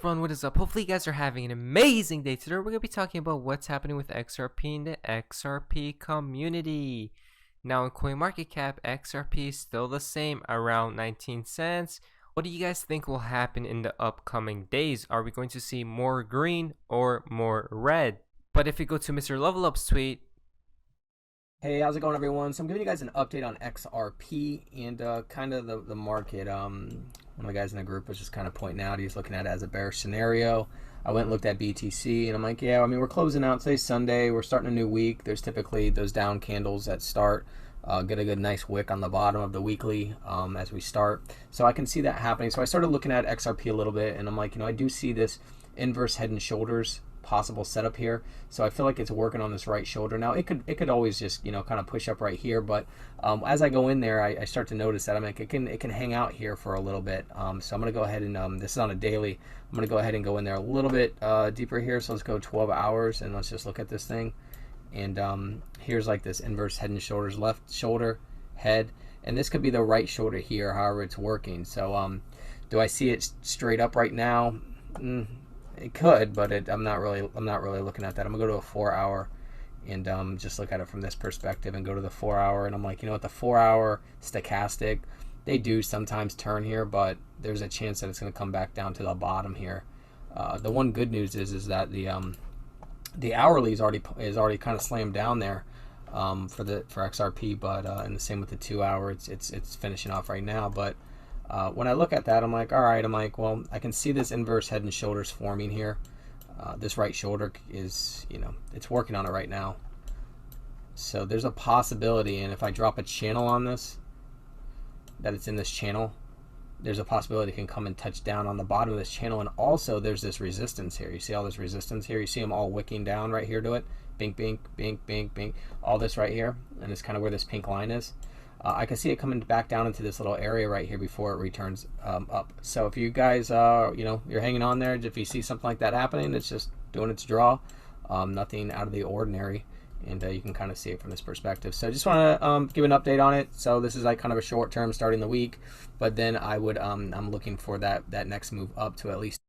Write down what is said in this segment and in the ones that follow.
everyone, what is up? Hopefully you guys are having an amazing day. Today we're going to be talking about what's happening with XRP and the XRP community. Now in CoinMarketCap, XRP is still the same, around 19 cents. What do you guys think will happen in the upcoming days? Are we going to see more green or more red? But if you go to Mr. Level Up's tweet. Hey, how's it going, everyone? So I'm giving you guys an update on XRP and kind of the market. One of the guys in the group was just kind of pointing out, he's looking at it as a bearish scenario. I went and looked at BTC and I'm like, yeah, I mean, we're closing out, today's Sunday, we're starting a new week. There's typically those down candles that start, get a good nice wick on the bottom of the weekly as we start. So I can see that happening. So I started looking at XRP a little bit and I'm like, I do see this inverse head and shoulders possible setup here, so I feel like it's working on this right shoulder. Now it could always just kind of push up right here, but as I go in there, I start to notice that it can hang out here for a little bit. So I'm gonna go ahead and this is on a daily. I'm gonna go ahead and go in there a little bit deeper here. So let's go 12 hours and let's just look at this thing. And here's like this inverse head and shoulders, left shoulder, head, and this could be the right shoulder here. However, it's working. So do I see it straight up right now? It could, but I'm not really looking at that. I'm gonna go to a 4-hour and just look at it from this perspective and go to the 4-hour. And I'm like, what, the 4-hour stochastic, they do sometimes turn here, but there's a chance that it's gonna come back down to the bottom here. The one good news is that the hourly is already kind of slammed down there for XRP, but and the same with the 2-hour. It's finishing off right now, but. When I look at that, I'm like, all right, well, I can see this inverse head and shoulders forming here. This right shoulder is, it's working on it right now. So there's a possibility, and if I drop a channel on this, that it's in this channel, there's a possibility it can come and touch down on the bottom of this channel. And also there's this resistance here. You see all this resistance here? You see them all wicking down right here to it? Bink, bink, bink, bink, bink. All this right here, and it's kind of where this pink line is. I can see it coming back down into this little area right here before it returns up. So if you guys, you're hanging on there, if you see something like that happening, it's just doing its draw, nothing out of the ordinary, and you can kind of see it from this perspective. So I just want to give an update on it. So this is like kind of a short term starting the week, but then I would, I'm looking for that next move up to at least.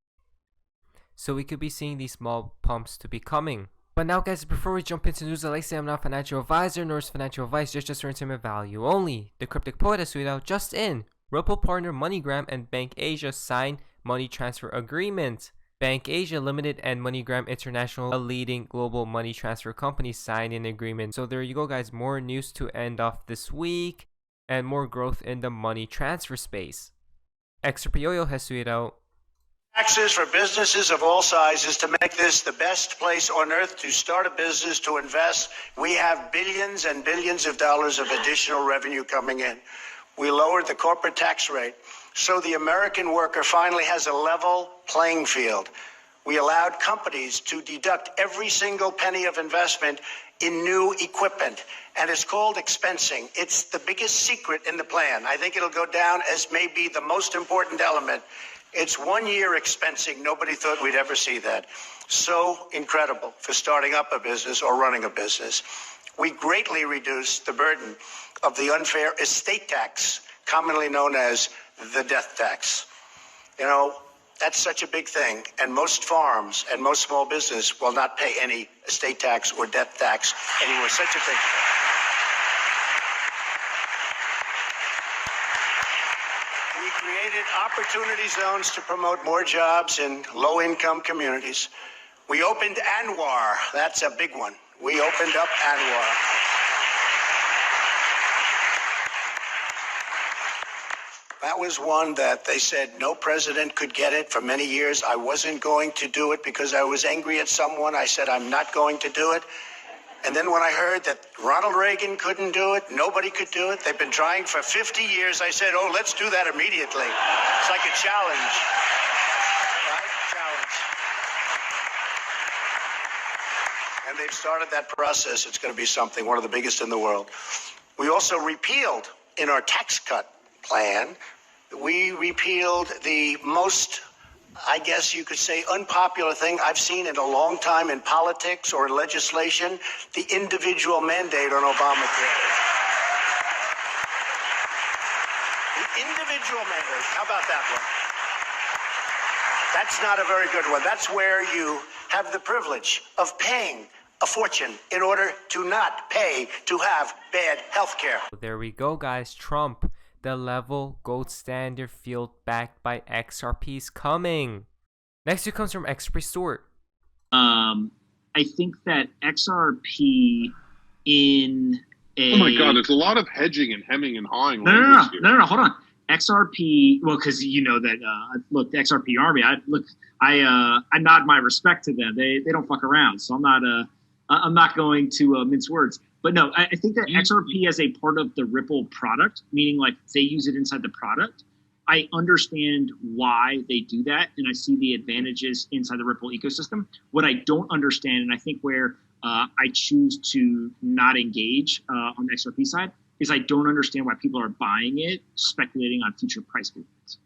So we could be seeing these small pumps to be coming. But now, guys, before we jump into news, like I say, I'm not a financial advisor, nor is financial advice, just entertainment value only. The Cryptic Poet has tweeted out just in. Ripple partner MoneyGram and Bank Asia sign money transfer agreement. Bank Asia Limited and MoneyGram International, a leading global money transfer company, signed an agreement. So there you go, guys. More news to end off this week and more growth in the money transfer space. XRP Yo-Yo has tweeted out. Taxes for businesses of all sizes to make this the best place on earth to start a business, to invest. We have billions and billions of dollars of additional revenue coming in. We lowered the corporate tax rate, so the American worker finally has a level playing field. We allowed companies to deduct every single penny of investment in new equipment, and it's called expensing. It's the biggest secret in the plan. I think it'll go down as maybe the most important element. It's 1 year expensing. Nobody thought we'd ever see that. So incredible for starting up a business or running a business. We greatly reduced the burden of the unfair estate tax, commonly known as the death tax. That's such a big thing. And most farms and most small business will not pay any estate tax or death tax anymore. Such a big thing. We created opportunity zones to promote more jobs in low-income communities. We opened Anwar. That's a big one. We opened up Anwar. That was one that they said no president could get it for many years. I wasn't going to do it because I was angry at someone. I said I'm not going to do it. And then when I heard that Ronald Reagan couldn't do it, nobody could do it, they've been trying for 50 years, I said, oh, let's do that immediately. It's like a challenge, right? Challenge. And they've started that process. It's going to be something, one of the biggest in the world. We also repealed, in our tax cut plan, we repealed the most, I guess you could say, unpopular thing I've seen in a long time in politics or in legislation, the individual mandate on Obamacare. The individual mandate, how about that one? That's not a very good one. That's where you have the privilege of paying a fortune in order to not pay to have bad health care. There we go, guys. Trump, the level gold standard field backed by XRP is coming. Next two comes from XRP Store. I think that XRP in a... Oh my God, it's a lot of hedging and hemming and hawing. No, hold on. XRP, well, because you know that, look, the XRP Army, I nod my respect to them. They don't fuck around, so I'm not going to mince words. But no, I think that XRP as a part of the Ripple product, meaning like they use it inside the product, I understand why they do that, and I see the advantages inside the Ripple ecosystem. What I don't understand, and I think where I choose to not engage on the XRP side, is I don't understand why people are buying it, speculating on future price movements.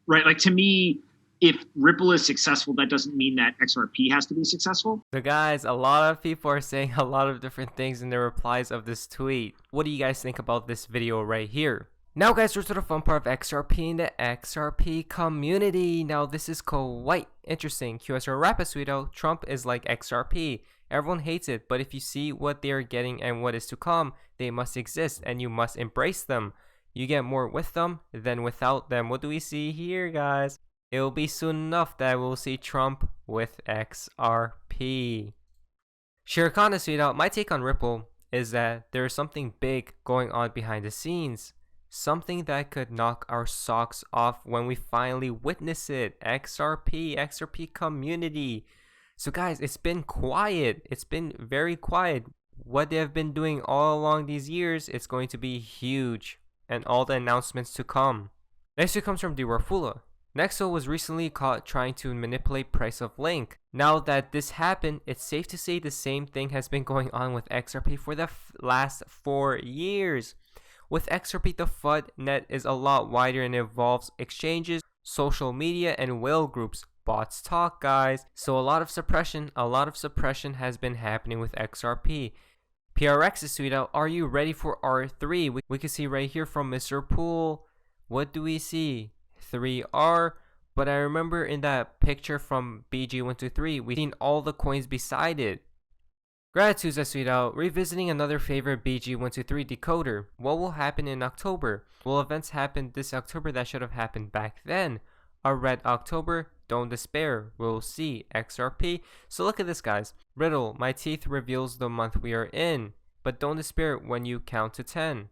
Right? Like, to me, if Ripple is successful, that doesn't mean that XRP has to be successful. So guys, a lot of people are saying a lot of different things in the replies of this tweet. What do you guys think about this video right here? Now guys, we're to the fun part of XRP and the XRP community. Now this is quite interesting. QSR Rapid Sweeto, Trump is like XRP. Everyone hates it, but if you see what they're getting and what is to come, they must exist and you must embrace them. You get more with them than without them. What do we see here, guys? It will be soon enough that we'll see Trump with XRP. Shirikana Sweeto, my take on Ripple is that there is something big going on behind the scenes. Something that could knock our socks off when we finally witness it. XRP community. So guys, it's been quiet. It's been very quiet. What they have been doing all along these years, it's going to be huge. And all the announcements to come. Next one comes from Dirafula. Nexo was recently caught trying to manipulate price of Link. Now that this happened, it's safe to say the same thing has been going on with XRP for the last 4 years. With XRP, the FUD net is a lot wider and involves exchanges, social media, and whale groups. Bots talk, guys. So a lot of suppression has been happening with XRP. PRX is sweet out. Are you ready for R3? We can see right here from Mr. Pool. What do we see? 3R. But I remember in that picture from BG123, we've seen all the coins beside it. Gratitude, sweet out. Revisiting another favorite BG123 decoder. What will happen in October? Will events happen this October that should have happened back then? A red October? Don't despair. We'll see. XRP. So look at this, guys. Riddle, my teeth reveals the month we are in. But don't despair when you count to 10.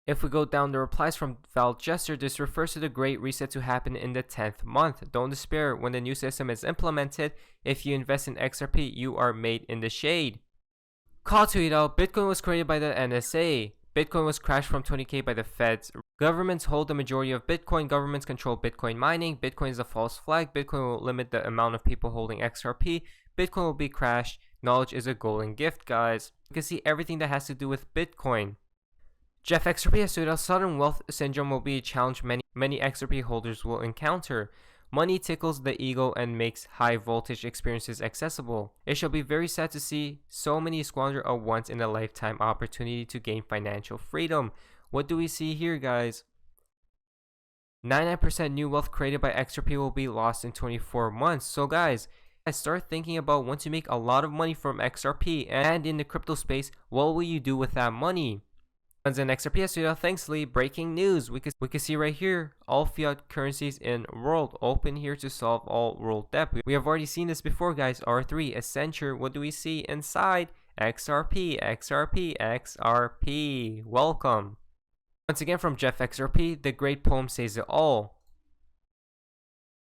If we go down the replies from Val Jester, this refers to the great reset to happen in the 10th month. Don't despair when the new system is implemented. If you invest in XRP, you are made in the shade. Call to it out. Bitcoin was created by the NSA. Bitcoin was crashed from 20K by the feds. Governments hold the majority of Bitcoin. Governments control Bitcoin mining. Bitcoin is a false flag. Bitcoin will limit the amount of people holding XRP. Bitcoin will be crashed. Knowledge is a golden gift, guys. You can see everything that has to do with Bitcoin. Jeff XRP has stated sudden wealth syndrome will be a challenge many XRP holders will encounter. Money tickles the ego and makes high voltage experiences accessible. It shall be very sad to see so many squander a once in a lifetime opportunity to gain financial freedom. What do we see here, guys? 99% new wealth created by XRP will be lost in 24 months. So guys, I start thinking about once you make a lot of money from XRP and in the crypto space, what will you do with that money? And XRP yesterday, thankfully, breaking news. We can see right here, all fiat currencies in world open here to solve all world debt. We have already seen this before, guys. R3, Accenture. What do we see inside? XRP. Welcome. Once again from Jeff XRP, the great poem says it all.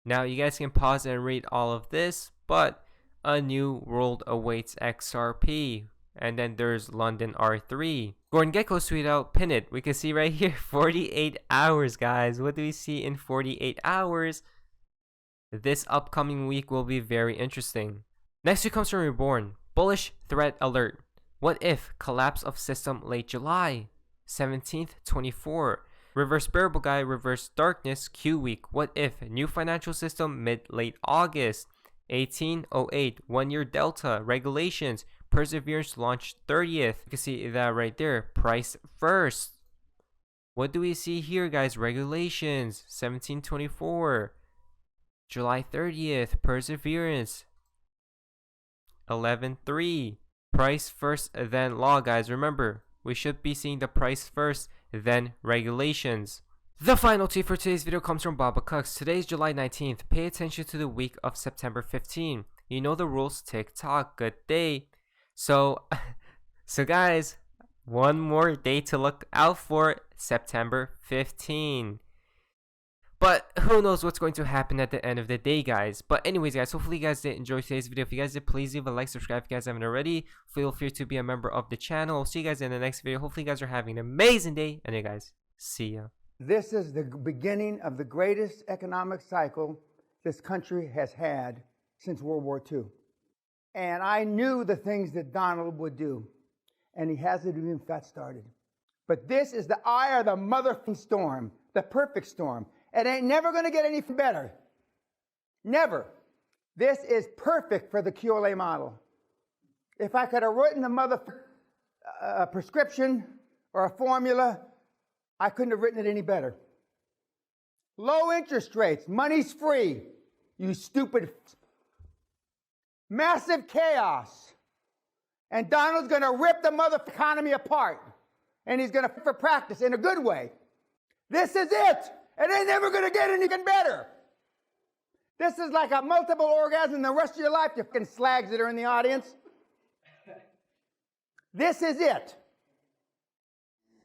Now you guys can pause and read all of this, but a new world awaits XRP. And then there's London R3. Gordon Gecko tweeted out, pin it. We can see right here, 48 hours, guys. What do we see in 48 hours? This upcoming week will be very interesting. Next week comes from Reborn. Bullish threat alert. What if collapse of system late July? 17th, 24. Reverse bearable guy, reverse darkness, Q week. What if new financial system mid-late August? 1808, 1 year delta, regulations. Perseverance launched 30th. You can see that right there. Price first. What do we see here, guys? Regulations 1724. July 30th, Perseverance, 11.3. Price first, then law, guys. Remember, we should be seeing the price first, then regulations. The final tweet for today's video comes from Baba Cux. Today is July 19th. Pay attention to the week of September 15. You know the rules, TikTok. Good day. So guys, one more day to look out for, September 15. But who knows what's going to happen at the end of the day, guys. But anyways, guys, hopefully you guys did enjoy today's video. If you guys did, please leave a like, subscribe if you guys haven't already. Feel free to be a member of the channel. I'll see you guys in the next video. Hopefully you guys are having an amazing day. And you guys, see ya. This is the beginning of the greatest economic cycle this country has had since World War II. And I knew the things that Donald would do, and he hasn't even got started. But this is the eye of the motherfucking storm, the perfect storm. It ain't never going to get any better. Never. This is perfect for the QLA model. If I could have written a prescription or a formula, I couldn't have written it any better. Low interest rates, money's free, you stupid. Massive chaos. And Donald's going to rip the mother economy apart. And he's going to for practice in a good way. This is it. It ain't never going to get anything better. This is like a multiple orgasm the rest of your life, you fucking slags that are in the audience. This is it.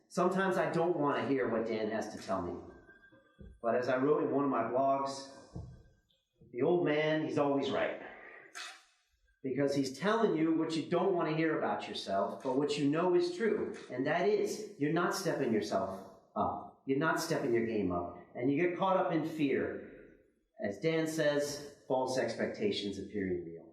Sometimes I don't want to hear what Dan has to tell me. But as I wrote in one of my blogs, the old man, he's always right. Because he's telling you what you don't want to hear about yourself, but what you know is true. And that is, you're not stepping yourself up. You're not stepping your game up. And you get caught up in fear. As Dan says, false expectations appearing real.